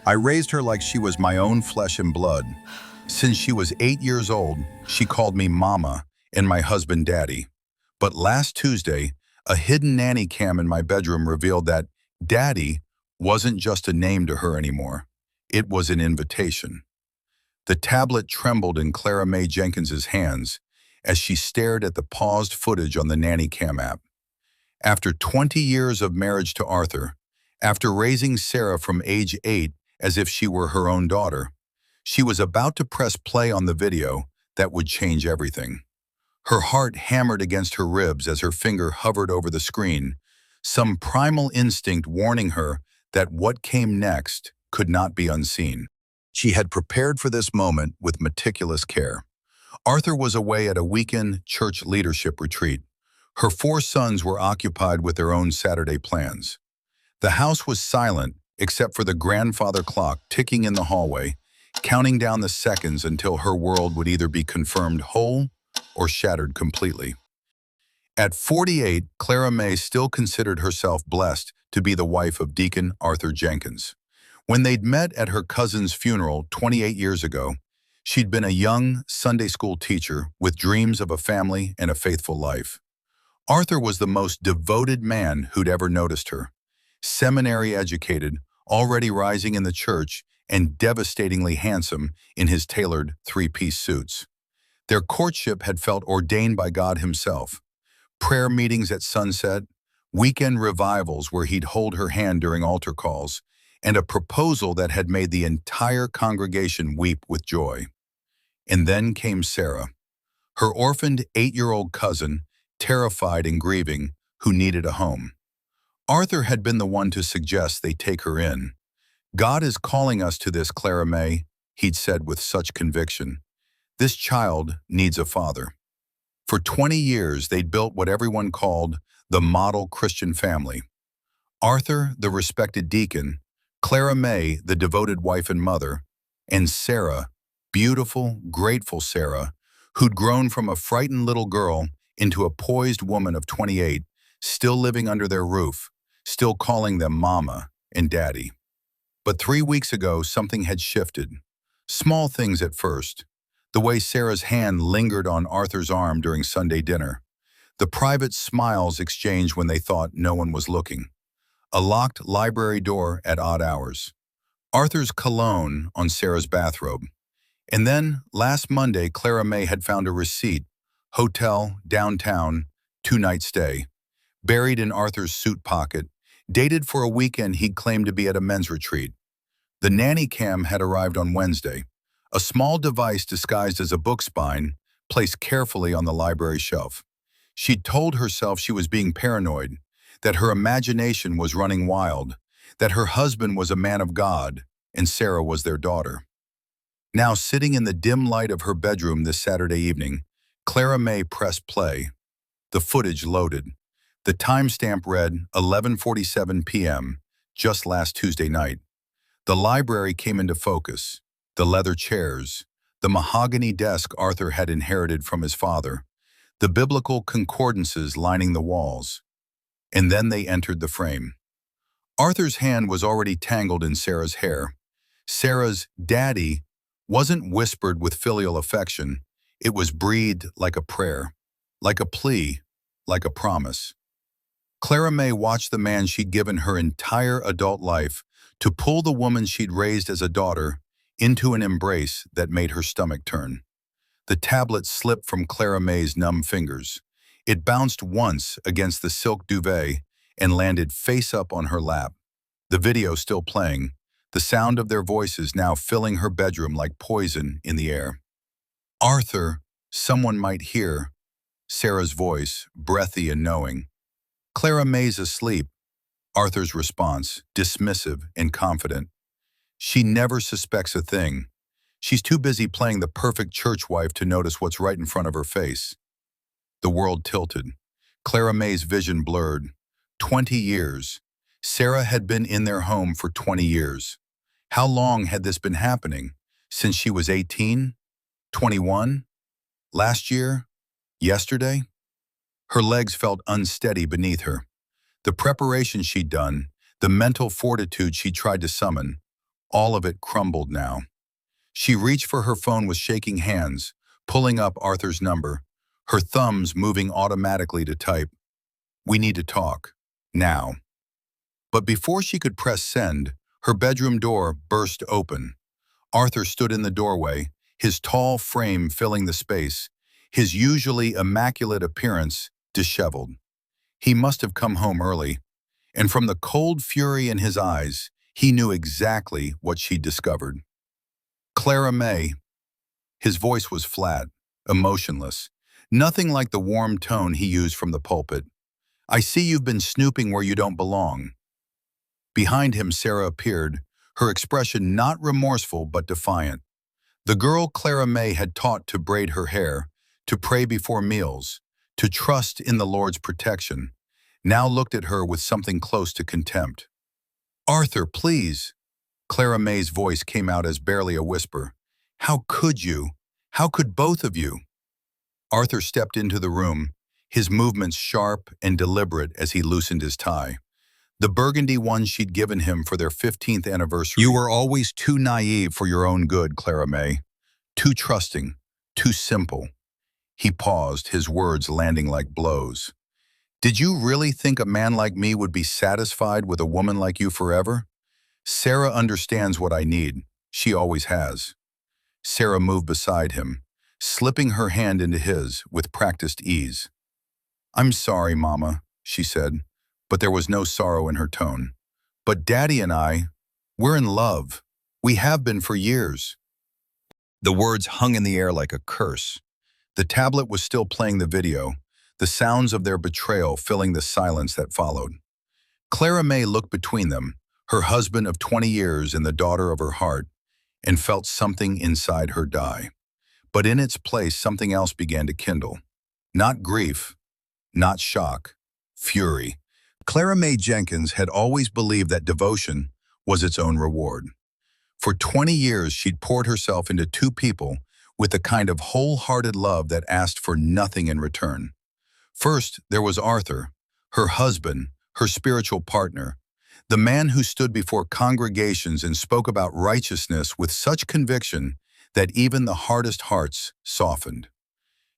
I raised her like she was my own flesh and blood. Since she was 8 years old, she called me Mama and my husband Daddy. But last Tuesday, a hidden nanny cam in my bedroom revealed that Daddy wasn't just a name to her anymore. It was an invitation. The tablet trembled in Clara Mae Jenkins's hands as she stared at the paused footage on the Nanny Cam app. After 20 years of marriage to Arthur, after raising Sarah from age 8 as if she were her own daughter, she was about to press play on the video that would change everything. Her heart hammered against her ribs as her finger hovered over the screen, some primal instinct warning her that what came next could not be unseen. She had prepared for this moment with meticulous care. Arthur was away at a weekend church leadership retreat. Her 4 sons were occupied with their own Saturday plans. The house was silent except for the grandfather clock ticking in the hallway, counting down the seconds until her world would either be confirmed whole or shattered completely. At 48, Clara Mae still considered herself blessed to be the wife of Deacon Arthur Jenkins. When they'd met at her cousin's funeral 28 years ago, she'd been a young Sunday school teacher with dreams of a family and a faithful life. Arthur was the most devoted man who'd ever noticed her. Seminary educated, already rising in the church, and devastatingly handsome in his tailored 3-piece suits. Their courtship had felt ordained by God himself. Prayer meetings at sunset, weekend revivals where he'd hold her hand during altar calls, and a proposal that had made the entire congregation weep with joy. And then came Sarah, her orphaned 8-year-old cousin, terrified and grieving, who needed a home. Arthur had been the one to suggest they take her in. "God is calling us to this, Clara Mae," he'd said with such conviction. "This child needs a father." For 20 years, they'd built what everyone called the model Christian family. Arthur, the respected deacon, Clara Mae, the devoted wife and mother, and Sarah, beautiful, grateful Sarah, who'd grown from a frightened little girl into a poised woman of 28, still living under their roof, still calling them Mama and Daddy. But 3 weeks ago, something had shifted. Small things at first. The way Sarah's hand lingered on Arthur's arm during Sunday dinner. The private smiles exchanged when they thought no one was looking. A locked library door at odd hours. Arthur's cologne on Sarah's bathrobe. And then, last Monday, Clara Mae had found a receipt. Hotel, downtown, 2-night stay. Buried in Arthur's suit pocket, dated for a weekend he'd claimed to be at a men's retreat. The nanny cam had arrived on Wednesday, a small device disguised as a book spine, placed carefully on the library shelf. She'd told herself she was being paranoid, that her imagination was running wild, that her husband was a man of God, and Sarah was their daughter. Now, sitting in the dim light of her bedroom this Saturday evening, Clara Mae pressed play. The footage loaded. The timestamp read 11:47 p.m., just last Tuesday night. The library came into focus. The leather chairs, the mahogany desk Arthur had inherited from his father, the biblical concordances lining the walls. And then they entered the frame. Arthur's hand was already tangled in Sarah's hair. Sarah's "Daddy" wasn't whispered with filial affection. It was breathed like a prayer, like a plea, like a promise. Clara Mae watched the man she'd given her entire adult life to pull the woman she'd raised as a daughter into an embrace that made her stomach turn. The tablet slipped from Clara Mae's numb fingers. It bounced once against the silk duvet and landed face up on her lap. The video still playing, the sound of their voices now filling her bedroom like poison in the air. "Arthur," someone might hear, Sarah's voice, breathy and knowing. "Clara Mae's asleep." Arthur's response, dismissive and confident. "She never suspects a thing. She's too busy playing the perfect church wife to notice what's right in front of her face." The world tilted. Clara Mae's vision blurred. 20 years. Sarah had been in their home for 20 years. How long had this been happening? Since she was 18? 21? Last year? Yesterday? Her legs felt unsteady beneath her. The preparation she'd done, the mental fortitude she tried to summon, All of it crumbled now. She reached for her phone with shaking hands, pulling up Arthur's number, her thumbs moving automatically to type, "We need to talk. Now." But before she could press send, her bedroom door burst open. Arthur stood in the doorway, his tall frame filling the space, his usually immaculate appearance disheveled. He must have come home early, and from the cold fury in his eyes, he knew exactly what she'd discovered. "Clara May." His voice was flat, emotionless, nothing like the warm tone he used from the pulpit. "I see you've been snooping where you don't belong." Behind him, Sarah appeared, her expression not remorseful but defiant. The girl Clara May had taught to braid her hair, to pray before meals, to trust in the Lord's protection, now looked at her with something close to contempt. "Arthur, please." Clara May's voice came out as barely a whisper. "How could you? How could both of you?" Arthur stepped into the room, his movements sharp and deliberate as he loosened his tie. The burgundy one she'd given him for their 15th anniversary. "You were always too naive for your own good, Clara May. Too trusting, too simple." He paused, his words landing like blows. "Did you really think a man like me would be satisfied with a woman like you forever? Sarah understands what I need. She always has." Sarah moved beside him, slipping her hand into his with practiced ease. "I'm sorry, Mama," she said, but there was no sorrow in her tone. "But Daddy and I, we're in love. We have been for years." The words hung in the air like a curse. The tablet was still playing the video, the sounds of their betrayal filling the silence that followed. Clara May looked between them, her husband of 20 years and the daughter of her heart, and felt something inside her die. But in its place, something else began to kindle. Not grief, not shock, fury. Clara May Jenkins had always believed that devotion was its own reward. For 20 years, she'd poured herself into two people with the kind of wholehearted love that asked for nothing in return. First, there was Arthur, her husband, her spiritual partner, the man who stood before congregations and spoke about righteousness with such conviction that even the hardest hearts softened.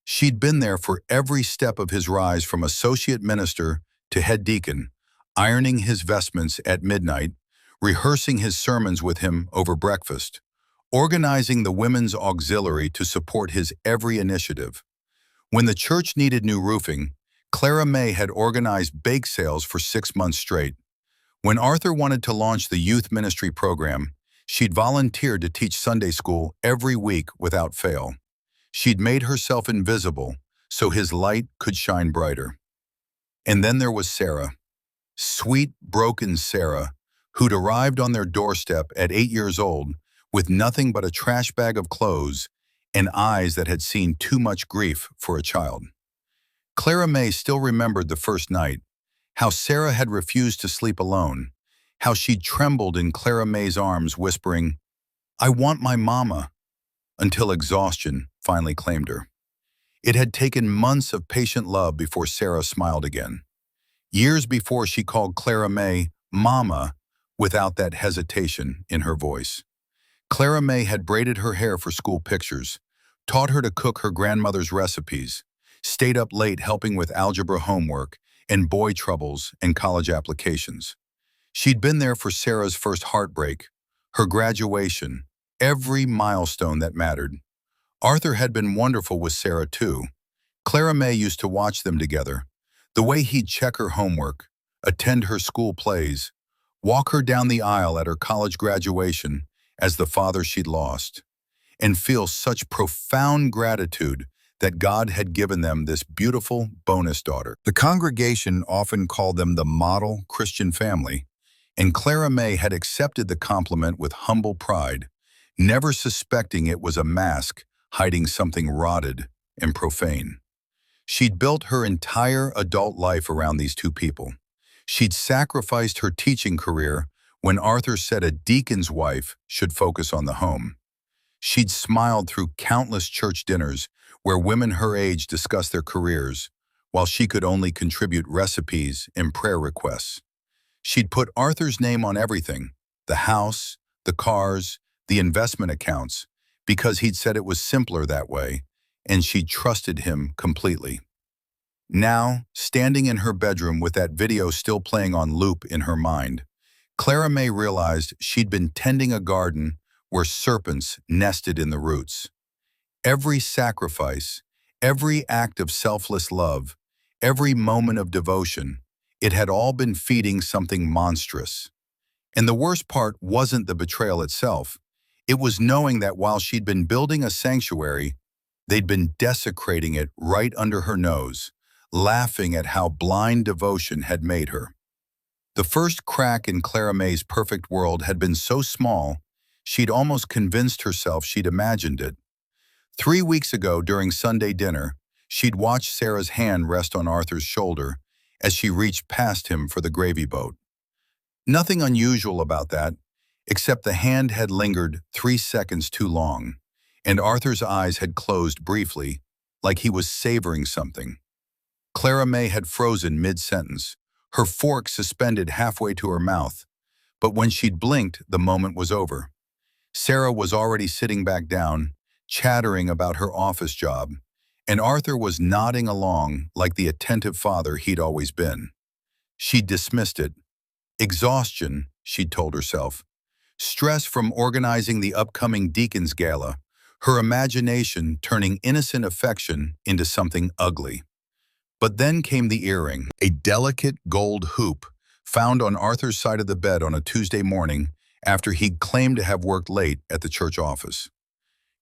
She'd been there for every step of his rise from associate minister to head deacon, ironing his vestments at midnight, rehearsing his sermons with him over breakfast, organizing the women's auxiliary to support his every initiative. When the church needed new roofing, Clara May had organized bake sales for 6 months straight. When Arthur wanted to launch the youth ministry program, she'd volunteered to teach Sunday school every week without fail. She'd made herself invisible so his light could shine brighter. And then there was Sarah, sweet, broken Sarah, who'd arrived on their doorstep at 8 years old with nothing but a trash bag of clothes and eyes that had seen too much grief for a child. Clara May still remembered the first night, how Sarah had refused to sleep alone, how she'd trembled in Clara May's arms whispering, "I want my mama," until exhaustion finally claimed her. It had taken months of patient love before Sarah smiled again. Years before she called Clara May Mama without that hesitation in her voice. Clara May had braided her hair for school pictures, taught her to cook her grandmother's recipes, stayed up late helping with algebra homework and boy troubles and college applications. She'd been there for Sarah's first heartbreak, her graduation, every milestone that mattered. Arthur had been wonderful with Sarah too. Clara May used to watch them together, the way he'd check her homework, attend her school plays, walk her down the aisle at her college graduation as the father she'd lost, and feel such profound gratitude that God had given them this beautiful bonus daughter. The congregation often called them the model Christian family, and Clara May had accepted the compliment with humble pride, never suspecting it was a mask hiding something rotted and profane. She'd built her entire adult life around these two people. She'd sacrificed her teaching career when Arthur said a deacon's wife should focus on the home. She'd smiled through countless church dinners where women her age discussed their careers, while she could only contribute recipes and prayer requests. She'd put Arthur's name on everything, the house, the cars, the investment accounts, because he'd said it was simpler that way, and she trusted him completely. Now, standing in her bedroom with that video still playing on loop in her mind, Clara May realized she'd been tending a garden where serpents nested in the roots. Every sacrifice, every act of selfless love, every moment of devotion, it had all been feeding something monstrous. And the worst part wasn't the betrayal itself. It was knowing that while she'd been building a sanctuary, they'd been desecrating it right under her nose, laughing at how blind devotion had made her. The first crack in Clara May's perfect world had been so small, she'd almost convinced herself she'd imagined it. 3 weeks ago, during Sunday dinner, she'd watched Sarah's hand rest on Arthur's shoulder as she reached past him for the gravy boat. Nothing unusual about that, except the hand had lingered 3 seconds too long, and Arthur's eyes had closed briefly, like he was savoring something. Clara May had frozen mid-sentence, her fork suspended halfway to her mouth, but when she'd blinked, the moment was over. Sarah was already sitting back down, chattering about her office job, and Arthur was nodding along like the attentive father he'd always been. She'd dismissed it. Exhaustion, she'd told herself. Stress from organizing the upcoming Deacon's gala, her imagination turning innocent affection into something ugly. But then came the earring, a delicate gold hoop found on Arthur's side of the bed on a Tuesday morning after he'd claimed to have worked late at the church office.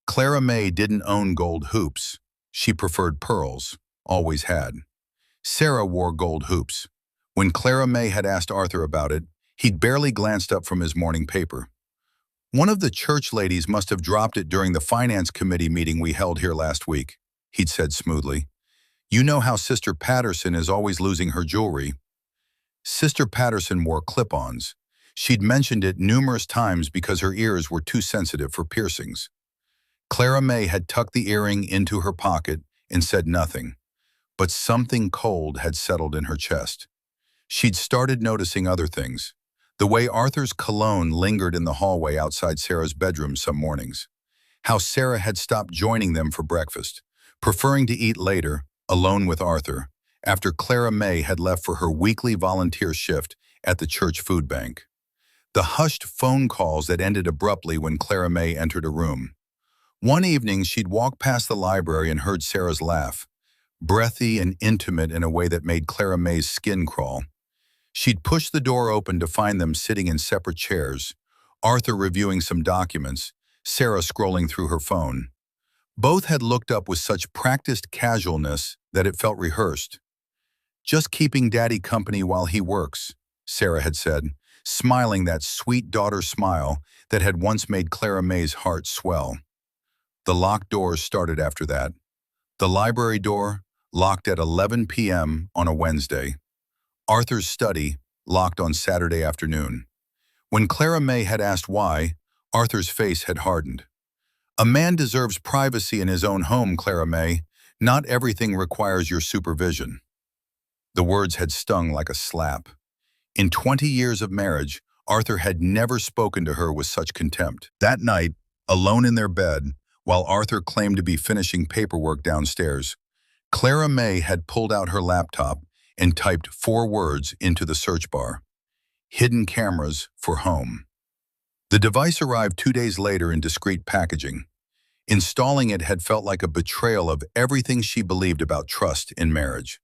Clara May didn't own gold hoops. She preferred pearls, always had. Sarah wore gold hoops. When Clara May had asked Arthur about it, he'd barely glanced up from his morning paper. "One of the church ladies must have dropped it during the finance committee meeting we held here last week," he'd said smoothly. "You know how Sister Patterson is always losing her jewelry." Sister Patterson wore clip-ons. She'd mentioned it numerous times because her ears were too sensitive for piercings. Clara May had tucked the earring into her pocket and said nothing, but something cold had settled in her chest. She'd started noticing other things. The way Arthur's cologne lingered in the hallway outside Sarah's bedroom some mornings. How Sarah had stopped joining them for breakfast, preferring to eat later, alone with Arthur, after Clara May had left for her weekly volunteer shift at the church food bank. The hushed phone calls that ended abruptly when Clara May entered a room. One evening, she'd walked past the library and heard Sarah's laugh, breathy and intimate in a way that made Clara May's skin crawl. She'd pushed the door open to find them sitting in separate chairs, Arthur reviewing some documents, Sarah scrolling through her phone. Both had looked up with such practiced casualness that it felt rehearsed. "Just keeping Daddy company while he works," Sarah had said, smiling that sweet daughter smile that had once made Clara May's heart swell. The locked doors started after that. The library door, locked at 11 p.m. on a Wednesday. Arthur's study, locked on Saturday afternoon. When Clara May had asked why, Arthur's face had hardened. "A man deserves privacy in his own home, Clara May. Not everything requires your supervision." The words had stung like a slap. In 20 years of marriage, Arthur had never spoken to her with such contempt. That night, alone in their bed, while Arthur claimed to be finishing paperwork downstairs, Clara May had pulled out her laptop and typed 4 words into the search bar: "Hidden cameras for home." The device arrived 2 days later in discreet packaging. Installing it had felt like a betrayal of everything she believed about trust in marriage.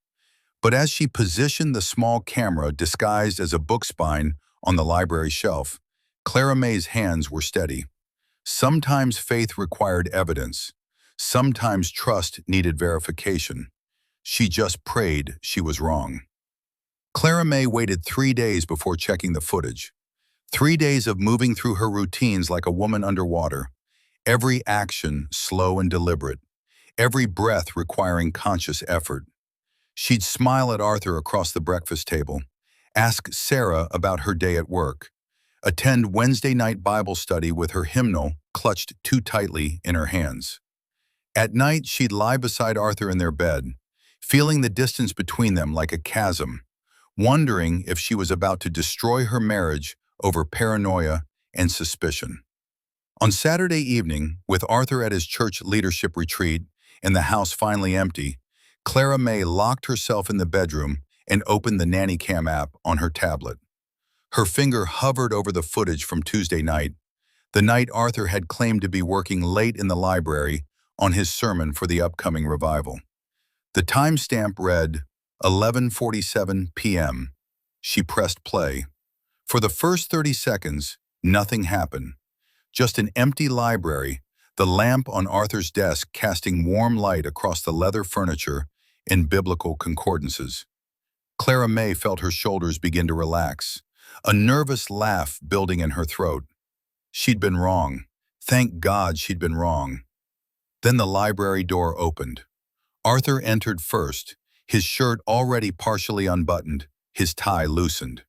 But as she positioned the small camera disguised as a book spine on the library shelf, Clara May's hands were steady. Sometimes faith required evidence. Sometimes trust needed verification. She just prayed she was wrong. Clara May waited 3 days before checking the footage. 3 days of moving through her routines like a woman underwater. Every action slow and deliberate. Every breath requiring conscious effort. She'd smile at Arthur across the breakfast table, ask Sarah about her day at work, attend Wednesday night Bible study with her hymnal clutched too tightly in her hands. At night, she'd lie beside Arthur in their bed, feeling the distance between them like a chasm, wondering if she was about to destroy her marriage over paranoia and suspicion. On Saturday evening, with Arthur at his church leadership retreat and the house finally empty, Clara May locked herself in the bedroom and opened the Nanny Cam app on her tablet. Her finger hovered over the footage from Tuesday night, the night Arthur had claimed to be working late in the library on his sermon for the upcoming revival. The timestamp read 11:47 p.m. She pressed play. For the first 30 seconds, nothing happened. Just an empty library, the lamp on Arthur's desk casting warm light across the leather furniture in biblical concordances. Clara May felt her shoulders begin to relax, a nervous laugh building in her throat. She'd been wrong. Thank God she'd been wrong. Then the library door opened. Arthur entered first, his shirt already partially unbuttoned, his tie loosened.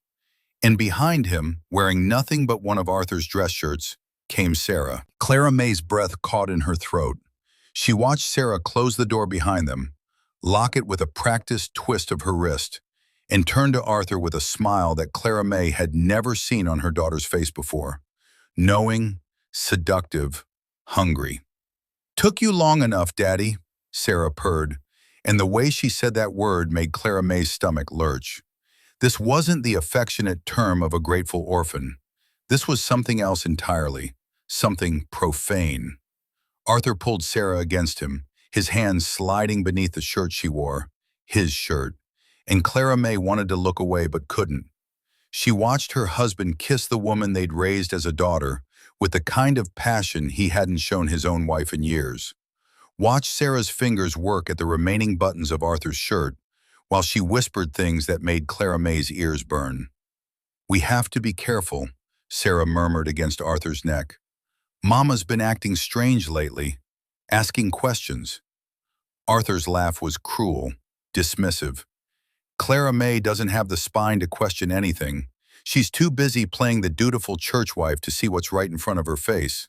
And behind him, wearing nothing but one of Arthur's dress shirts, came Sarah. Clara May's breath caught in her throat. She watched Sarah close the door behind them, lock it with a practiced twist of her wrist, and turn to Arthur with a smile that Clara May had never seen on her daughter's face before. Knowing, seductive, hungry. "Took you long enough, Daddy," Sarah purred, and the way she said that word made Clara May's stomach lurch. This wasn't the affectionate term of a grateful orphan. This was something else entirely, something profane. Arthur pulled Sarah against him, his hands sliding beneath the shirt she wore, his shirt, and Clara May wanted to look away but couldn't. She watched her husband kiss the woman they'd raised as a daughter with the kind of passion he hadn't shown his own wife in years. Watched Sarah's fingers work at the remaining buttons of Arthur's shirt while she whispered things that made Clara May's ears burn. "We have to be careful," Sarah murmured against Arthur's neck. "Mama's been acting strange lately, asking questions." Arthur's laugh was cruel, dismissive. Clara May doesn't have the spine to question anything. She's too busy playing the dutiful churchwife to see what's right in front of her face.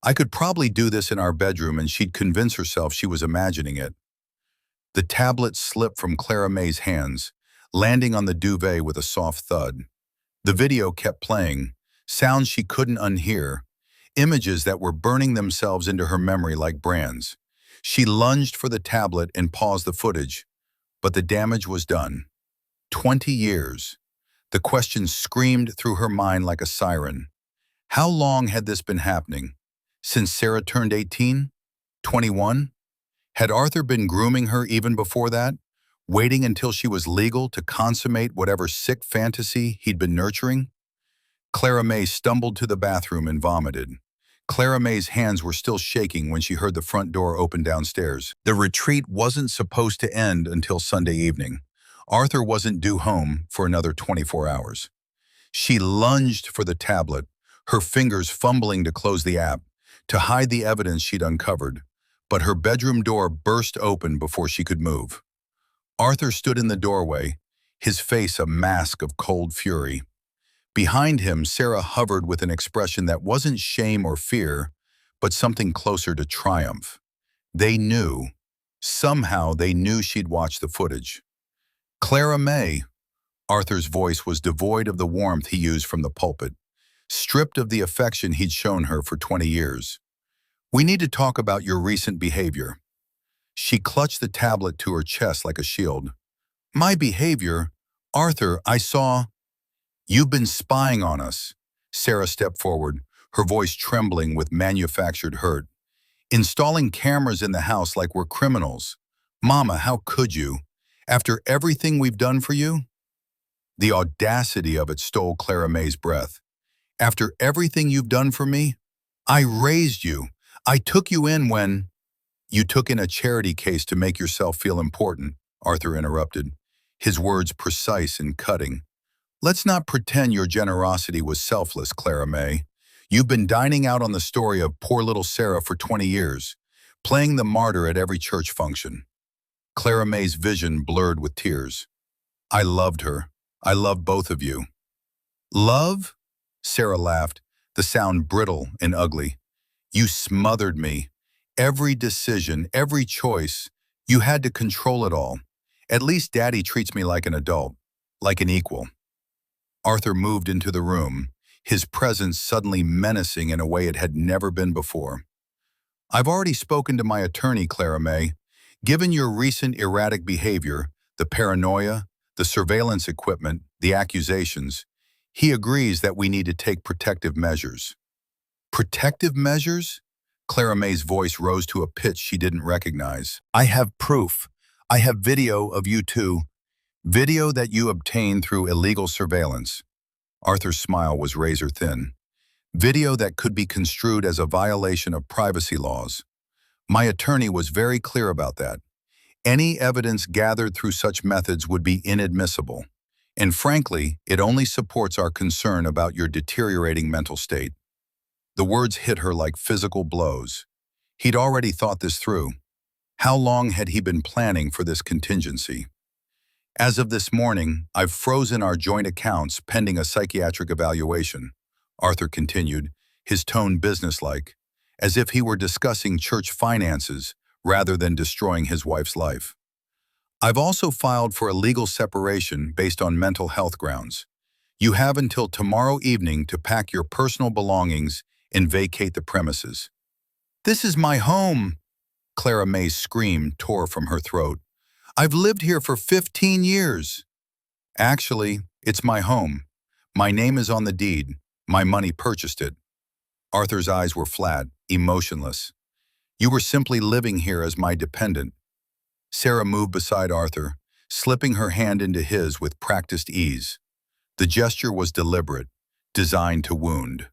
I could probably do this in our bedroom and she'd convince herself she was imagining it. The tablet slipped from Clara May's hands, landing on the duvet with a soft thud. The video kept playing, sounds she couldn't unhear, images that were burning themselves into her memory like brands. She lunged for the tablet and paused the footage, but the damage was done. 20 years. The question screamed through her mind like a siren. How long had this been happening? Since Sarah turned 18? 21? Had Arthur been grooming her even before that, waiting until she was legal to consummate whatever sick fantasy he'd been nurturing? Clara May stumbled to the bathroom and vomited. Clara May's hands were still shaking when she heard the front door open downstairs. The retreat wasn't supposed to end until Sunday evening. Arthur wasn't due home for another 24 hours. She lunged for the tablet, her fingers fumbling to close the app, to hide the evidence she'd uncovered, but her bedroom door burst open before she could move. Arthur stood in the doorway, his face a mask of cold fury. Behind him, Sarah hovered with an expression that wasn't shame or fear, but something closer to triumph. They knew. Somehow they knew she'd watched the footage. "Clara May." Arthur's voice was devoid of the warmth he used from the pulpit, stripped of the affection he'd shown her for 20 years. "We need to talk about your recent behavior." She clutched the tablet to her chest like a shield. "My behavior? Arthur, I saw—" "You've been spying on us." Sarah stepped forward, her voice trembling with manufactured hurt. "Installing cameras in the house like we're criminals. Mama, how could you? After everything we've done for you?" The audacity of it stole Clara May's breath. "After everything you've done for me? I raised you. I took you in when—" "You took in a charity case to make yourself feel important," Arthur interrupted, his words precise and cutting. "Let's not pretend your generosity was selfless, Clara May. You've been dining out on the story of poor little Sarah for 20 years, playing the martyr at every church function." Clara May's vision blurred with tears. "I loved her. I loved both of you." "Love?" Sarah laughed, the sound brittle and ugly. "You smothered me. Every decision, every choice, you had to control it all. At least Daddy treats me like an adult, like an equal." Arthur moved into the room, his presence suddenly menacing in a way it had never been before. "I've already spoken to my attorney, Clara May. Given your recent erratic behavior, the paranoia, the surveillance equipment, the accusations, he agrees that we need to take protective measures." "Protective measures?" Clara May's voice rose to a pitch she didn't recognize. "I have proof. I have video of you two. Video that you obtained through illegal surveillance." Arthur's smile was razor thin. "Video that could be construed as a violation of privacy laws. My attorney was very clear about that. Any evidence gathered through such methods would be inadmissible. And frankly, it only supports our concern about your deteriorating mental state." The words hit her like physical blows. He'd already thought this through. How long had he been planning for this contingency? "As of this morning, I've frozen our joint accounts pending a psychiatric evaluation," Arthur continued, his tone businesslike, as if he were discussing church finances rather than destroying his wife's life. "I've also filed for a legal separation based on mental health grounds. You have until tomorrow evening to pack your personal belongings and vacate the premises." "This is my home!" Clara May's scream tore from her throat. "I've lived here for 15 years. "Actually, it's my home. My name is on the deed. My money purchased it." Arthur's eyes were flat, emotionless. "You were simply living here as my dependent." Sarah moved beside Arthur, slipping her hand into his with practiced ease. The gesture was deliberate, designed to wound.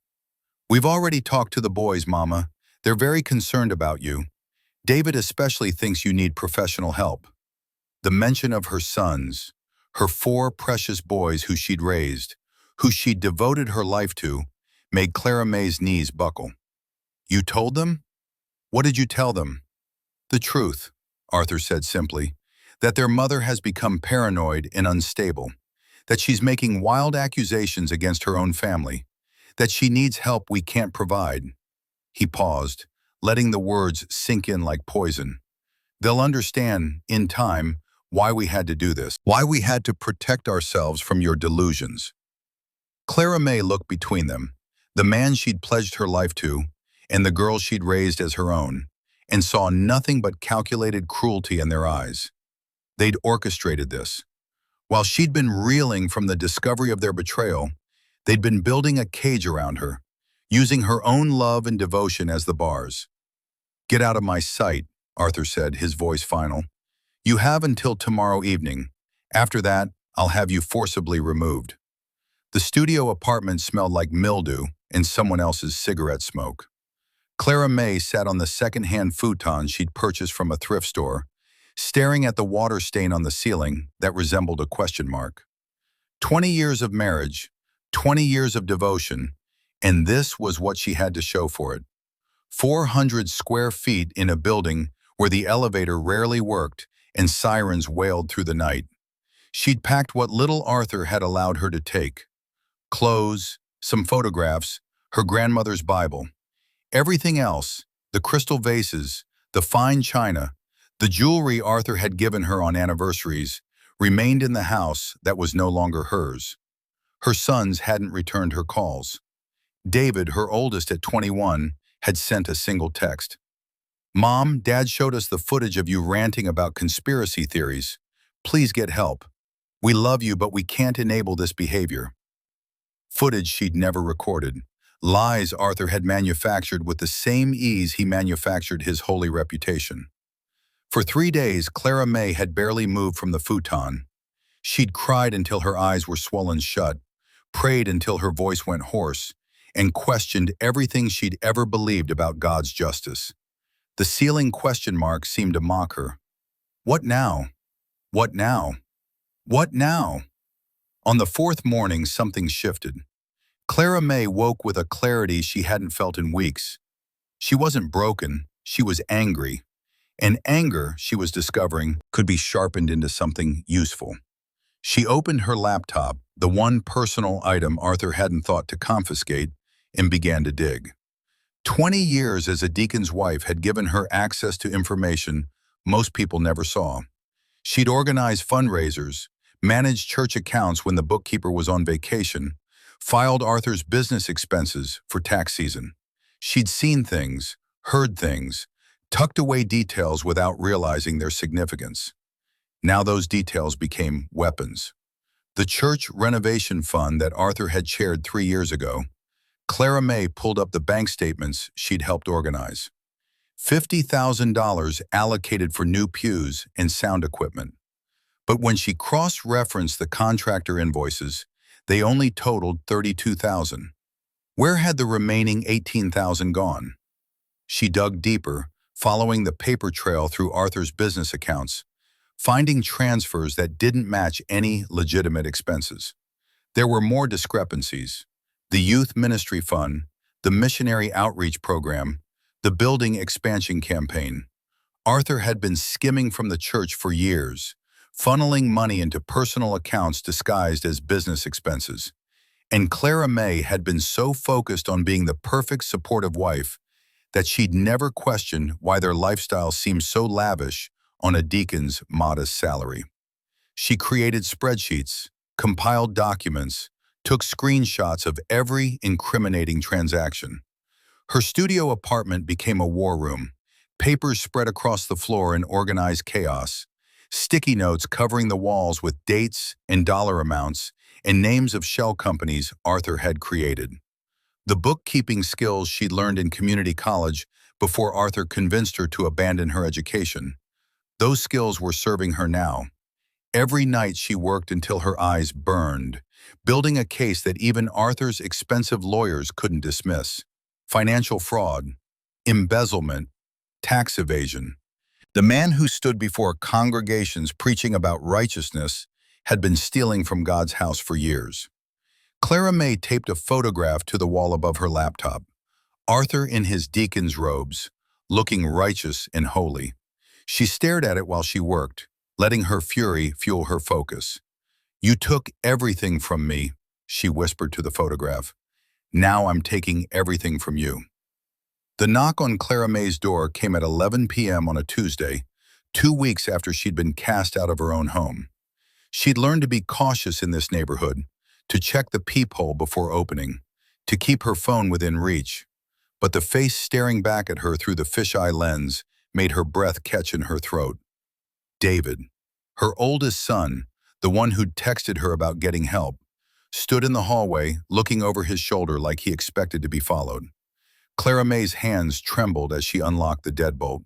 "We've already talked to the boys, Mama. They're very concerned about you. David especially thinks you need professional help." The mention of her sons, her 4 precious boys who she'd raised, who she'd devoted her life to, made Clara May's knees buckle. "You told them? What did you tell them?" "The truth," Arthur said simply, "that their mother has become paranoid and unstable, that she's making wild accusations against her own family, that she needs help we can't provide." He paused, letting the words sink in like poison. "They'll understand, in time, why we had to do this, why we had to protect ourselves from your delusions." Clara May looked between them, the man she'd pledged her life to, and the girl she'd raised as her own, and saw nothing but calculated cruelty in their eyes. They'd orchestrated this. While she'd been reeling from the discovery of their betrayal, they'd been building a cage around her, using her own love and devotion as the bars. "Get out of my sight," Arthur said, his voice final. "You have until tomorrow evening. After that, I'll have you forcibly removed." The studio apartment smelled like mildew and someone else's cigarette smoke. Clara May sat on the second-hand futon she'd purchased from a thrift store, staring at the water stain on the ceiling that resembled a question mark. 20 years of marriage, 20 years of devotion, and this was what she had to show for it. 400 square feet in a building where the elevator rarely worked and sirens wailed through the night. She'd packed what little Arthur had allowed her to take. Clothes, some photographs, her grandmother's Bible. Everything else, the crystal vases, the fine china, the jewelry Arthur had given her on anniversaries, remained in the house that was no longer hers. Her sons hadn't returned her calls. David, her oldest at 21, had sent a single text. "Mom, Dad showed us the footage of you ranting about conspiracy theories. Please get help. We love you, but we can't enable this behavior." Footage she'd never recorded. Lies Arthur had manufactured with the same ease he manufactured his holy reputation. For 3 days, Clara May had barely moved from the futon. She'd cried until her eyes were swollen shut, prayed until her voice went hoarse, and questioned everything she'd ever believed about God's justice. The ceiling question mark seemed to mock her. What now? What now? What now? On the 4th morning, something shifted. Clara May woke with a clarity she hadn't felt in weeks. She wasn't broken, she was angry. And anger, she was discovering, could be sharpened into something useful. She opened her laptop, the one personal item Arthur hadn't thought to confiscate, and began to dig. 20 years as a deacon's wife had given her access to information most people never saw. She'd organized fundraisers, managed church accounts when the bookkeeper was on vacation, filed Arthur's business expenses for tax season. She'd seen things, heard things, tucked away details without realizing their significance. Now those details became weapons. The church renovation fund that Arthur had chaired 3 years ago, Clara May pulled up the bank statements she'd helped organize. $50,000 allocated for new pews and sound equipment. But when she cross-referenced the contractor invoices, they only totaled $32,000. Where had the remaining $18,000 gone? She dug deeper, following the paper trail through Arthur's business accounts, finding transfers that didn't match any legitimate expenses. There were more discrepancies. The youth ministry fund, the missionary outreach program, the building expansion campaign. Arthur had been skimming from the church for years, funneling money into personal accounts disguised as business expenses. And Clara May had been so focused on being the perfect supportive wife that she'd never questioned why their lifestyle seemed so lavish on a deacon's modest salary. She created spreadsheets, compiled documents, took screenshots of every incriminating transaction. Her studio apartment became a war room, papers spread across the floor in organized chaos, sticky notes covering the walls with dates and dollar amounts and names of shell companies Arthur had created. The bookkeeping skills she'd learned in community college before Arthur convinced her to abandon her education. Those skills were serving her now. Every night she worked until her eyes burned, building a case that even Arthur's expensive lawyers couldn't dismiss. Financial fraud, embezzlement, tax evasion. The man who stood before congregations preaching about righteousness had been stealing from God's house for years. Clara May taped a photograph to the wall above her laptop. Arthur in his deacon's robes, looking righteous and holy. She stared at it while she worked, letting her fury fuel her focus. "You took everything from me," she whispered to the photograph. "Now I'm taking everything from you." The knock on Clara May's door came at 11 p.m. on a Tuesday, 2 weeks after she'd been cast out of her own home. She'd learned to be cautious in this neighborhood, to check the peephole before opening, to keep her phone within reach. But the face staring back at her through the fisheye lens made her breath catch in her throat. David, her oldest son, the one who'd texted her about getting help, stood in the hallway, looking over his shoulder like he expected to be followed. Clara May's hands trembled as she unlocked the deadbolt.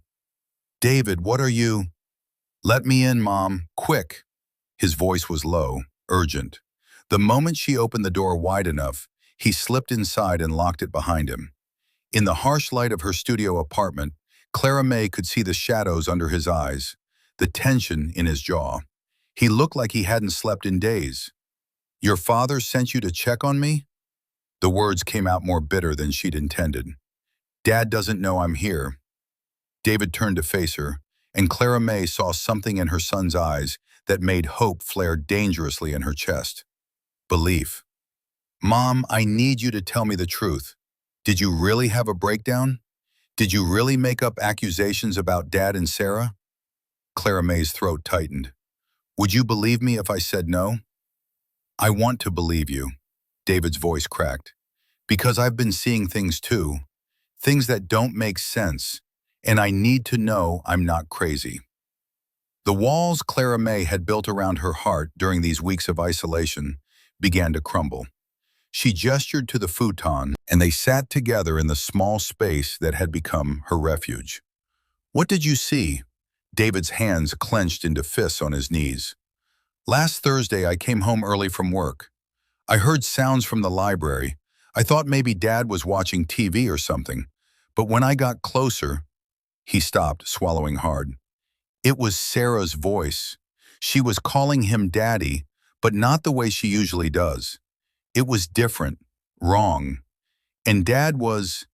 "David, what are you?" "Let me in, Mom, quick." His voice was low, urgent. The moment she opened the door wide enough, he slipped inside and locked it behind him. In the harsh light of her studio apartment, Clara May could see the shadows under his eyes, the tension in his jaw. He looked like he hadn't slept in days. "Your father sent you to check on me?" The words came out more bitter than she'd intended. "Dad doesn't know I'm here." David turned to face her, and Clara May saw something in her son's eyes that made hope flare dangerously in her chest. Belief. "Mom, I need you to tell me the truth. Did you really have a breakdown? Did you really make up accusations about Dad and Sarah?" Clara May's throat tightened. "Would you believe me if I said no?" "I want to believe you," David's voice cracked, "because I've been seeing things too, things that don't make sense, and I need to know I'm not crazy." The walls Clara May had built around her heart during these weeks of isolation began to crumble. She gestured to the futon, and they sat together in the small space that had become her refuge. "What did you see?" David's hands clenched into fists on his knees. "Last Thursday I came home early from work. I heard sounds from the library. I thought maybe Dad was watching TV or something. But when I got closer..." He stopped, swallowing hard. It was Sarah's voice. She was calling him Daddy, but not the way she usually does. It was different, wrong. And Dad was...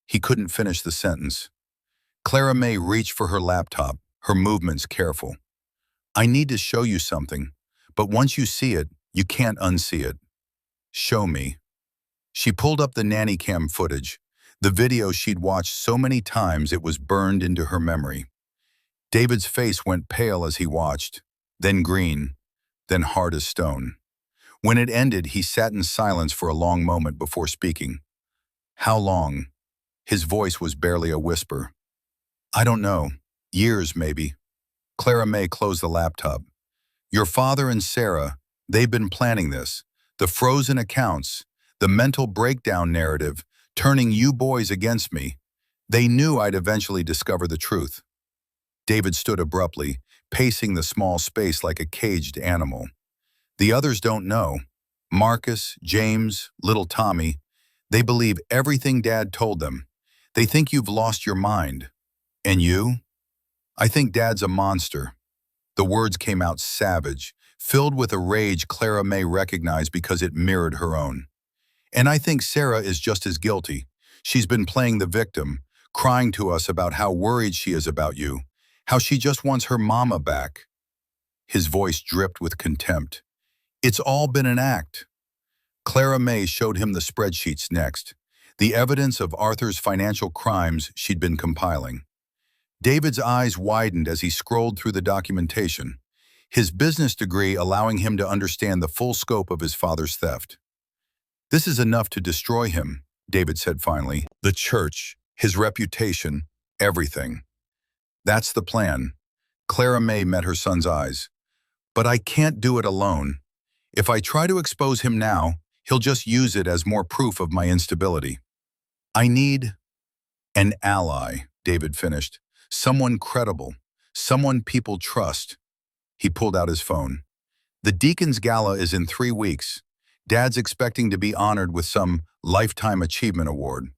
He couldn't finish the sentence. Clara May reached for her laptop, her movements careful. "I need to show you something, but once you see it, you can't unsee it." "Show me." She pulled up the nanny cam footage, the video she'd watched so many times it was burned into her memory. David's face went pale as he watched, then green, then hard as stone. When it ended, he sat in silence for a long moment before speaking. How long? His voice was barely a whisper. I don't know. Years, maybe. Clara May closed the laptop. Your father and Sarah, they've been planning this. The frozen accounts, the mental breakdown narrative, turning you boys against me. They knew I'd eventually discover the truth. David stood abruptly, pacing the small space like a caged animal. The others don't know. Marcus, James, little Tommy, they believe everything Dad told them. They think you've lost your mind. And you? I think Dad's a monster. The words came out savage, filled with a rage Clara May recognized because it mirrored her own. And I think Sarah is just as guilty. She's been playing the victim, crying to us about how worried she is about you, how she just wants her mama back. His voice dripped with contempt. It's all been an act. Clara May showed him the spreadsheets next, the evidence of Arthur's financial crimes she'd been compiling. David's eyes widened as he scrolled through the documentation, his business degree allowing him to understand the full scope of his father's theft. This is enough to destroy him, David said finally. The church, his reputation, everything. That's the plan. Clara May met her son's eyes. But I can't do it alone. If I try to expose him now, he'll just use it as more proof of my instability. I need an ally, David finished. Someone credible, someone people trust. He pulled out his phone. The Deacon's Gala is in 3 weeks. Dad's expecting to be honored with some Lifetime Achievement Award.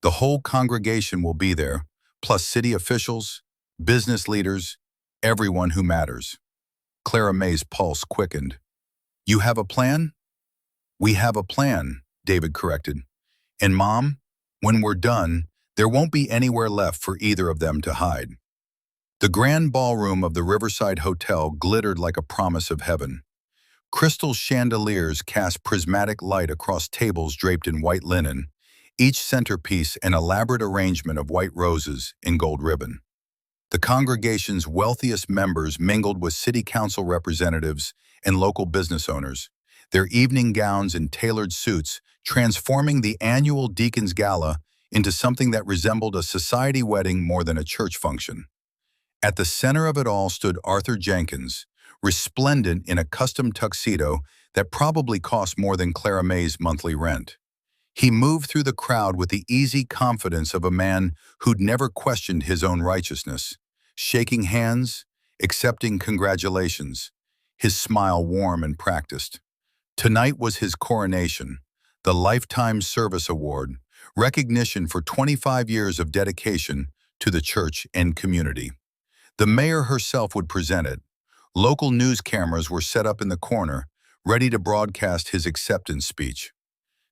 The whole congregation will be there, plus city officials, business leaders, everyone who matters. Clara May's pulse quickened. You have a plan? We have a plan, David corrected. And Mom, when we're done, there won't be anywhere left for either of them to hide. The grand ballroom of the Riverside Hotel glittered like a promise of heaven. Crystal chandeliers cast prismatic light across tables draped in white linen, each centerpiece an elaborate arrangement of white roses in gold ribbon. The congregation's wealthiest members mingled with city council representatives and local business owners, their evening gowns and tailored suits transforming the annual Deacon's Gala into something that resembled a society wedding more than a church function. At the center of it all stood Arthur Jenkins, resplendent in a custom tuxedo that probably cost more than Clara May's monthly rent. He moved through the crowd with the easy confidence of a man who'd never questioned his own righteousness, shaking hands, accepting congratulations, his smile warm and practiced. Tonight was his coronation, the Lifetime Service Award, recognition for 25 years of dedication to the church and community. The mayor herself would present it. Local news cameras were set up in the corner, ready to broadcast his acceptance speech.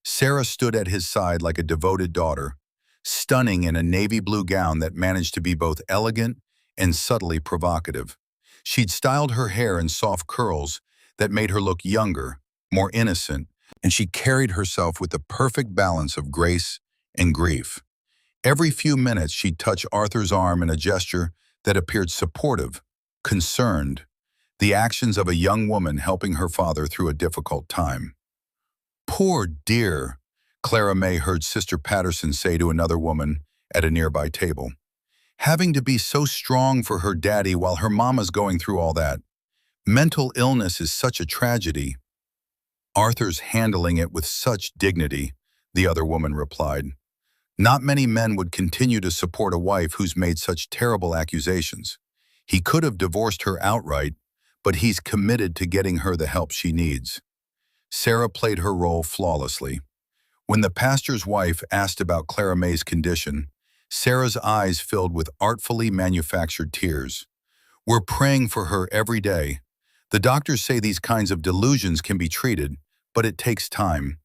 Sarah stood at his side like a devoted daughter, stunning in a navy blue gown that managed to be both elegant and subtly provocative. She'd styled her hair in soft curls that made her look younger, more innocent, and she carried herself with the perfect balance of grace and grief. Every few minutes she'd touch Arthur's arm in a gesture that appeared supportive, concerned, the actions of a young woman helping her father through a difficult time. Poor dear, Clara May heard Sister Patterson say to another woman at a nearby table. Having to be so strong for her daddy while her mama's going through all that. Mental illness is such a tragedy. Arthur's handling it with such dignity, the other woman replied. Not many men would continue to support a wife who's made such terrible accusations. He could have divorced her outright, but he's committed to getting her the help she needs. Sarah played her role flawlessly. When the pastor's wife asked about Clara May's condition, Sarah's eyes filled with artfully manufactured tears. We're praying for her every day. The doctors say these kinds of delusions can be treated, but it takes time.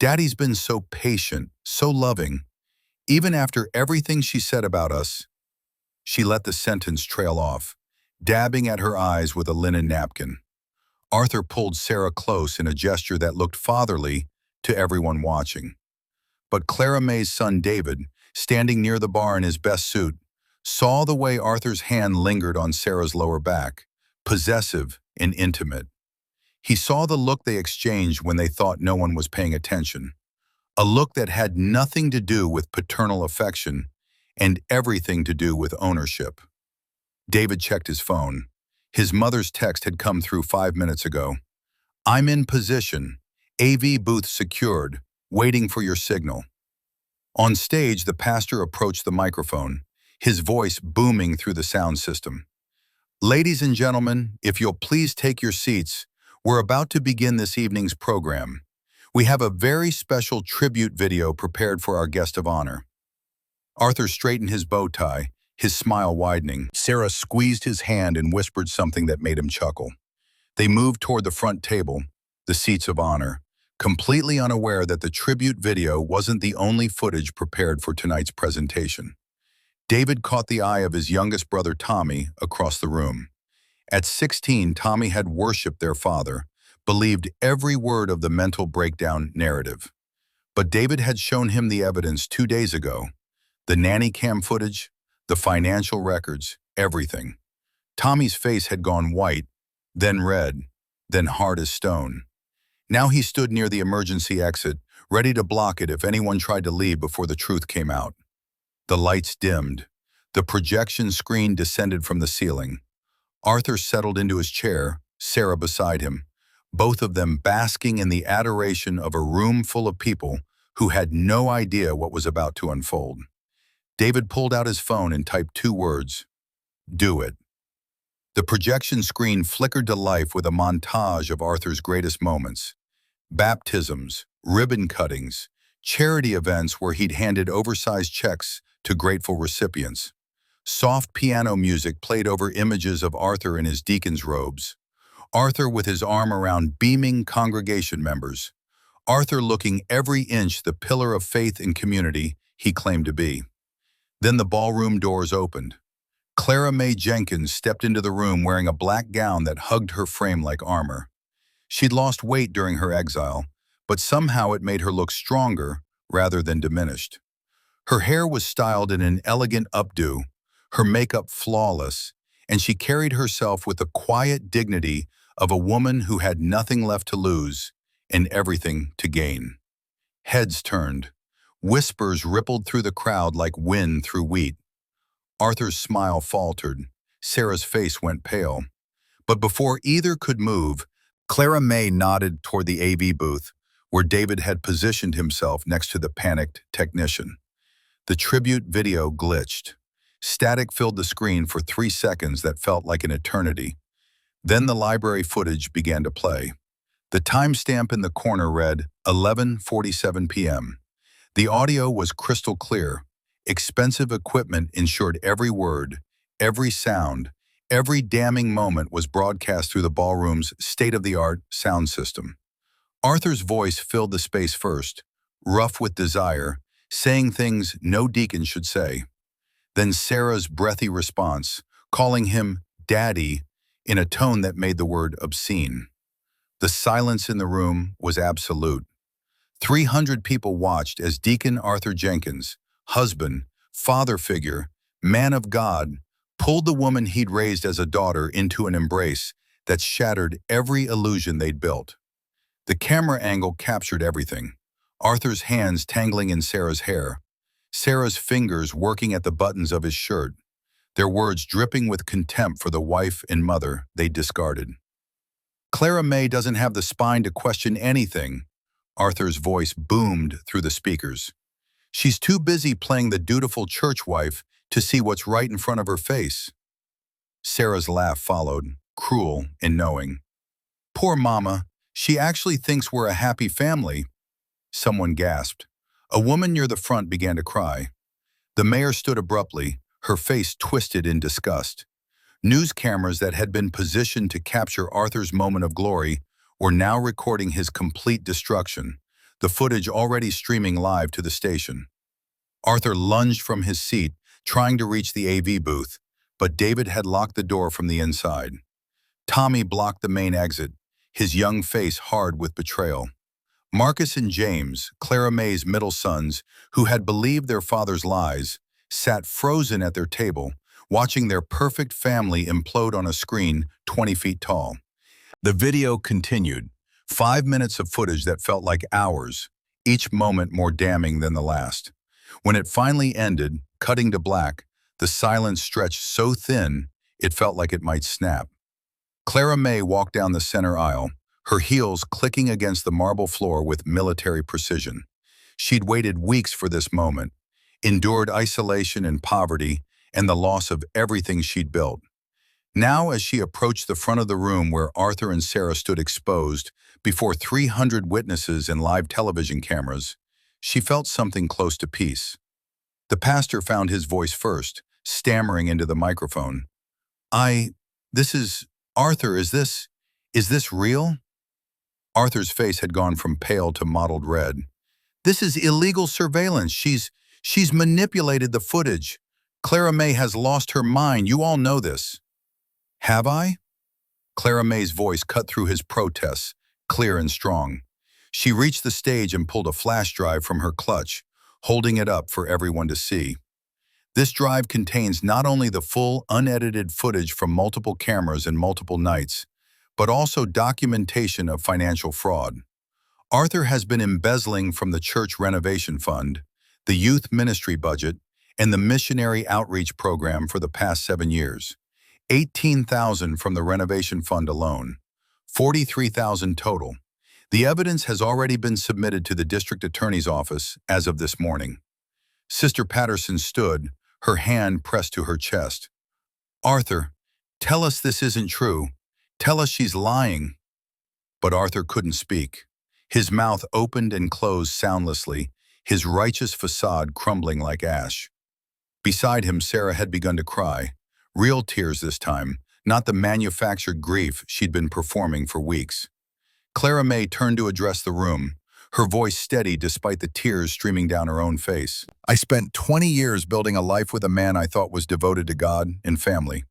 Daddy's been so patient, so loving. Even after everything she said about us, she let the sentence trail off, dabbing at her eyes with a linen napkin. Arthur pulled Sarah close in a gesture that looked fatherly to everyone watching. But Clara May's son David, standing near the bar in his best suit, saw the way Arthur's hand lingered on Sarah's lower back, possessive and intimate. He saw the look they exchanged when they thought no one was paying attention. A look that had nothing to do with paternal affection and everything to do with ownership. David checked his phone. His mother's text had come through 5 minutes ago. "I'm in position. AV booth secured. Waiting for your signal." On stage, the pastor approached the microphone, his voice booming through the sound system. "Ladies and gentlemen, if you'll please take your seats, we're about to begin this evening's program. We have a very special tribute video prepared for our guest of honor." Arthur straightened his bow tie, his smile widening. Sarah squeezed his hand and whispered something that made him chuckle. They moved toward the front table, the seats of honor, completely unaware that the tribute video wasn't the only footage prepared for tonight's presentation. David caught the eye of his youngest brother Tommy across the room. At 16, Tommy had worshipped their father, believed every word of the mental breakdown narrative. But David had shown him the evidence 2 days ago. The nanny cam footage, the financial records, everything. Tommy's face had gone white, then red, then hard as stone. Now he stood near the emergency exit, ready to block it if anyone tried to leave before the truth came out. The lights dimmed. The projection screen descended from the ceiling. Arthur settled into his chair, Sarah beside him, both of them basking in the adoration of a room full of people who had no idea what was about to unfold. David pulled out his phone and typed 2 words: "Do it." The projection screen flickered to life with a montage of Arthur's greatest moments. Baptisms, ribbon cuttings, charity events where he'd handed oversized checks to grateful recipients. Soft piano music played over images of Arthur in his deacon's robes. Arthur with his arm around beaming congregation members. Arthur looking every inch the pillar of faith and community he claimed to be. Then the ballroom doors opened. Clara Mae Jenkins stepped into the room wearing a black gown that hugged her frame like armor. She'd lost weight during her exile, but somehow it made her look stronger rather than diminished. Her hair was styled in an elegant updo, her makeup flawless, and she carried herself with the quiet dignity of a woman who had nothing left to lose and everything to gain. Heads turned. Whispers rippled through the crowd like wind through wheat. Arthur's smile faltered. Sarah's face went pale. But before either could move, Clara Mae nodded toward the AV booth, where David had positioned himself next to the panicked technician. The tribute video glitched. Static filled the screen for 3 seconds that felt like an eternity. Then the library footage began to play. The timestamp in the corner read 11:47 p.m. The audio was crystal clear. Expensive equipment ensured every word, every sound, every damning moment was broadcast through the ballroom's state-of-the-art sound system. Arthur's voice filled the space first, rough with desire, saying things no deacon should say. Then Sarah's breathy response, calling him Daddy in a tone that made the word obscene. The silence in the room was absolute. 300 people watched as Deacon Arthur Jenkins, husband, father figure, man of God, pulled the woman he'd raised as a daughter into an embrace that shattered every illusion they'd built. The camera angle captured everything. Arthur's hands tangling in Sarah's hair, Sarah's fingers working at the buttons of his shirt, their words dripping with contempt for the wife and mother they'd discarded. "Clara Mae doesn't have the spine to question anything," Arthur's voice boomed through the speakers. "She's too busy playing the dutiful church wife to see what's right in front of her face." Sarah's laugh followed, cruel and knowing. "Poor Mama, she actually thinks we're a happy family." Someone gasped. A woman near the front began to cry. The mayor stood abruptly, her face twisted in disgust. News cameras that had been positioned to capture Arthur's moment of glory were now recording his complete destruction, the footage already streaming live to the station. Arthur lunged from his seat, trying to reach the AV booth, but David had locked the door from the inside. Tommy blocked the main exit, his young face hard with betrayal. Marcus and James, Clara Mae's middle sons, who had believed their father's lies, sat frozen at their table, watching their perfect family implode on a screen 20 feet tall. The video continued, 5 minutes of footage that felt like hours, each moment more damning than the last. When it finally ended, cutting to black, the silence stretched so thin it felt like it might snap. Clara May walked down the center aisle, her heels clicking against the marble floor with military precision. She'd waited weeks for this moment, endured isolation and poverty and the loss of everything she'd built. Now, as she approached the front of the room where Arthur and Sarah stood exposed before 300 witnesses and live television cameras, she felt something close to peace. The pastor found his voice first, stammering into the microphone. This is, Arthur, is this real? Arthur's face had gone from pale to mottled red. This is illegal surveillance. She's manipulated the footage. Clara May has lost her mind. You all know this. Have I? Clara May's voice cut through his protests, clear and strong. She reached the stage and pulled a flash drive from her clutch, holding it up for everyone to see. This drive contains not only the full, unedited footage from multiple cameras and multiple nights, but also documentation of financial fraud. Arthur has been embezzling from the church renovation fund, the youth ministry budget, and the missionary outreach program for the past 7 years. $18,000 from the renovation fund alone, $43,000 total. The evidence has already been submitted to the district attorney's office as of this morning. Sister Patterson stood, her hand pressed to her chest. Arthur, tell us this isn't true. Tell us she's lying. But Arthur couldn't speak. His mouth opened and closed soundlessly, his righteous facade crumbling like ash. Beside him, Sarah had begun to cry. Real tears this time, not the manufactured grief she'd been performing for weeks. Clara May turned to address the room, her voice steady despite the tears streaming down her own face. I spent 20 years building a life with a man I thought was devoted to God and family.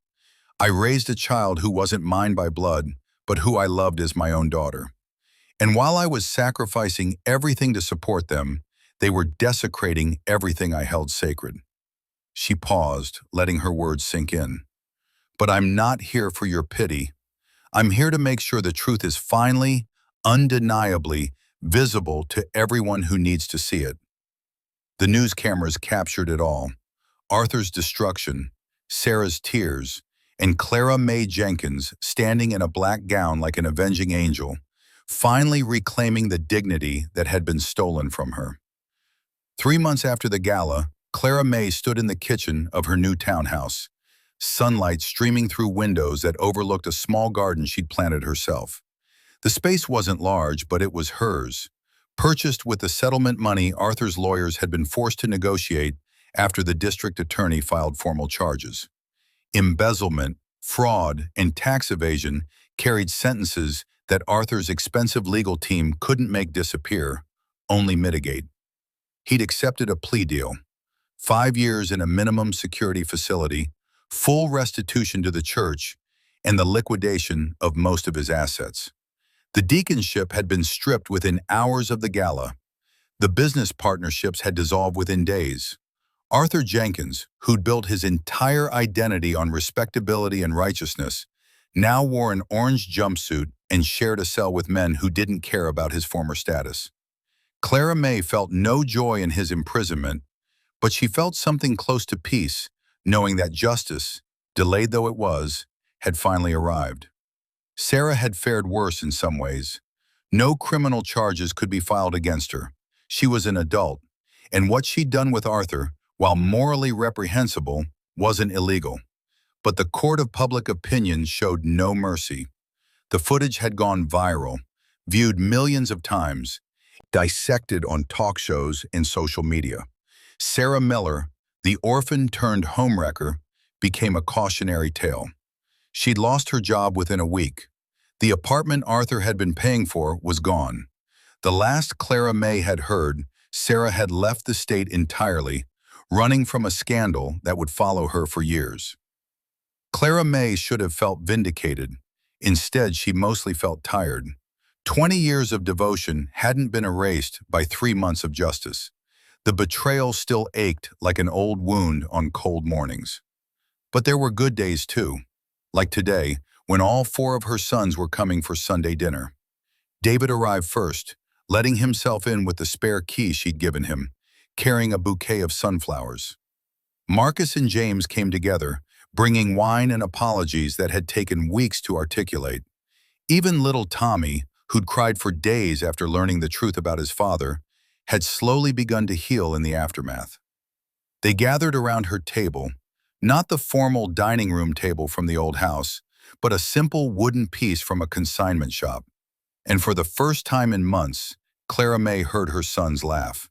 I raised a child who wasn't mine by blood, but who I loved as my own daughter. And while I was sacrificing everything to support them, they were desecrating everything I held sacred. She paused, letting her words sink in. But I'm not here for your pity. I'm here to make sure the truth is finally, undeniably, visible to everyone who needs to see it. The news cameras captured it all. Arthur's destruction, Sarah's tears, and Clara May Jenkins standing in a black gown like an avenging angel, finally reclaiming the dignity that had been stolen from her. 3 months after the gala, Clara May stood in the kitchen of her new townhouse, sunlight streaming through windows that overlooked a small garden she'd planted herself. The space wasn't large, but it was hers, purchased with the settlement money Arthur's lawyers had been forced to negotiate after the district attorney filed formal charges. Embezzlement, fraud, and tax evasion carried sentences that Arthur's expensive legal team couldn't make disappear, only mitigate. He'd accepted a plea deal. 5 years in a minimum security facility, full restitution to the church, and the liquidation of most of his assets. The deaconship had been stripped within hours of the gala. The business partnerships had dissolved within days. Arthur Jenkins, who'd built his entire identity on respectability and righteousness, now wore an orange jumpsuit and shared a cell with men who didn't care about his former status. Clara May felt no joy in his imprisonment, but she felt something close to peace, knowing that justice, delayed though it was, had finally arrived. Sarah had fared worse in some ways. No criminal charges could be filed against her. She was an adult, and what she'd done with Arthur, while morally reprehensible, wasn't illegal. But the court of public opinion showed no mercy. The footage had gone viral, viewed millions of times, dissected on talk shows and social media. Sarah Miller, the orphan turned homewrecker, became a cautionary tale. She'd lost her job within a week. The apartment Arthur had been paying for was gone. The last Clara May had heard, Sarah had left the state entirely, running from a scandal that would follow her for years. Clara May should have felt vindicated. Instead, she mostly felt tired. 20 years of devotion hadn't been erased by 3 months of justice. The betrayal still ached like an old wound on cold mornings. But there were good days too, like today, when all 4 of her sons were coming for Sunday dinner. David arrived first, letting himself in with the spare key she'd given him, carrying a bouquet of sunflowers. Marcus and James came together, bringing wine and apologies that had taken weeks to articulate. Even little Tommy, who'd cried for days after learning the truth about his father, had slowly begun to heal in the aftermath. They gathered around her table, not the formal dining room table from the old house, but a simple wooden piece from a consignment shop. And for the first time in months, Clara May heard her sons laugh.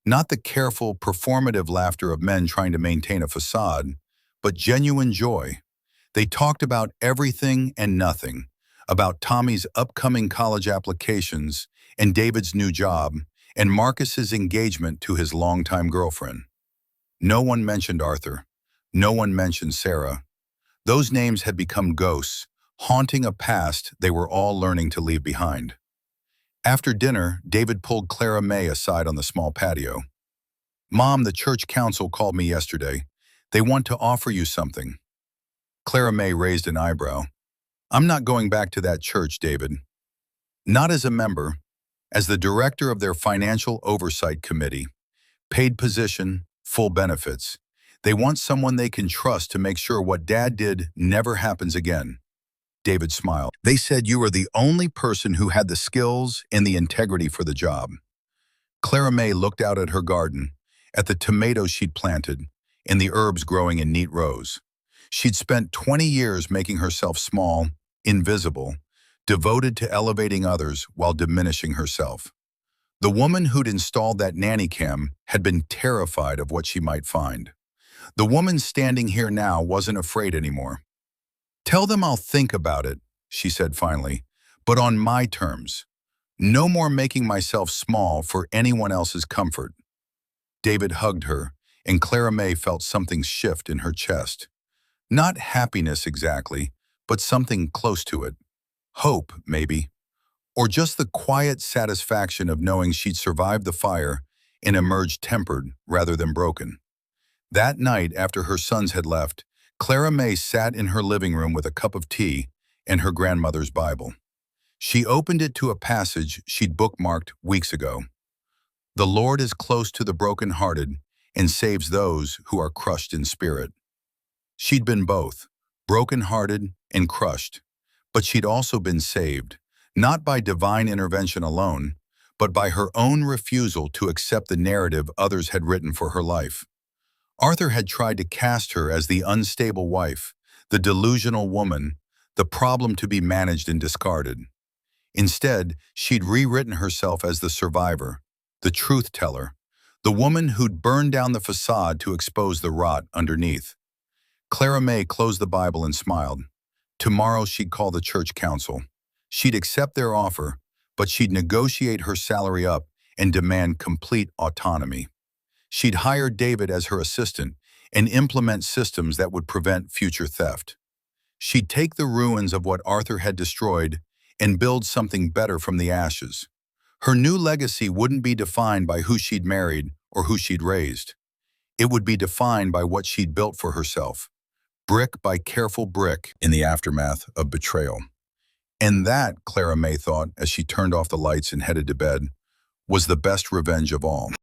Not the careful, performative laughter of men trying to maintain a facade, but genuine joy. They talked about everything and nothing, about Tommy's upcoming college applications and David's new job, and Marcus's engagement to his longtime girlfriend. No one mentioned Arthur. No one mentioned Sarah. Those names had become ghosts, haunting a past they were all learning to leave behind. After dinner, David pulled Clara May aside on the small patio. "Mom, the church council called me yesterday. They want to offer you something." Clara May raised an eyebrow. "I'm not going back to that church, David." "Not as a member, as the director of their financial oversight committee. Paid position, full benefits. They want someone they can trust to make sure what Dad did never happens again." David smiled. "They said you were the only person who had the skills and the integrity for the job." Clara May looked out at her garden, at the tomatoes she'd planted, and the herbs growing in neat rows. She'd spent 20 years making herself small, invisible, devoted to elevating others while diminishing herself. The woman who'd installed that nanny cam had been terrified of what she might find. The woman standing here now wasn't afraid anymore. "Tell them I'll think about it," she said finally, "but on my terms. No more making myself small for anyone else's comfort." David hugged her, and Clara May felt something shift in her chest. Not happiness exactly, but something close to it. Hope, maybe. Or just the quiet satisfaction of knowing she'd survived the fire and emerged tempered rather than broken. That night, after her sons had left, Clara May sat in her living room with a cup of tea and her grandmother's Bible. She opened it to a passage she'd bookmarked weeks ago. "The Lord is close to the brokenhearted and saves those who are crushed in spirit." She'd been both, brokenhearted and crushed, but she'd also been saved, not by divine intervention alone, but by her own refusal to accept the narrative others had written for her life. Arthur had tried to cast her as the unstable wife, the delusional woman, the problem to be managed and discarded. Instead, she'd rewritten herself as the survivor, the truth teller, the woman who'd burned down the facade to expose the rot underneath. Clara May closed the Bible and smiled. Tomorrow she'd call the church council. She'd accept their offer, but she'd negotiate her salary up and demand complete autonomy. She'd hire David as her assistant and implement systems that would prevent future theft. She'd take the ruins of what Arthur had destroyed and build something better from the ashes. Her new legacy wouldn't be defined by who she'd married or who she'd raised. It would be defined by what she'd built for herself, brick by careful brick in the aftermath of betrayal. And that, Clara May thought as she turned off the lights and headed to bed, was the best revenge of all.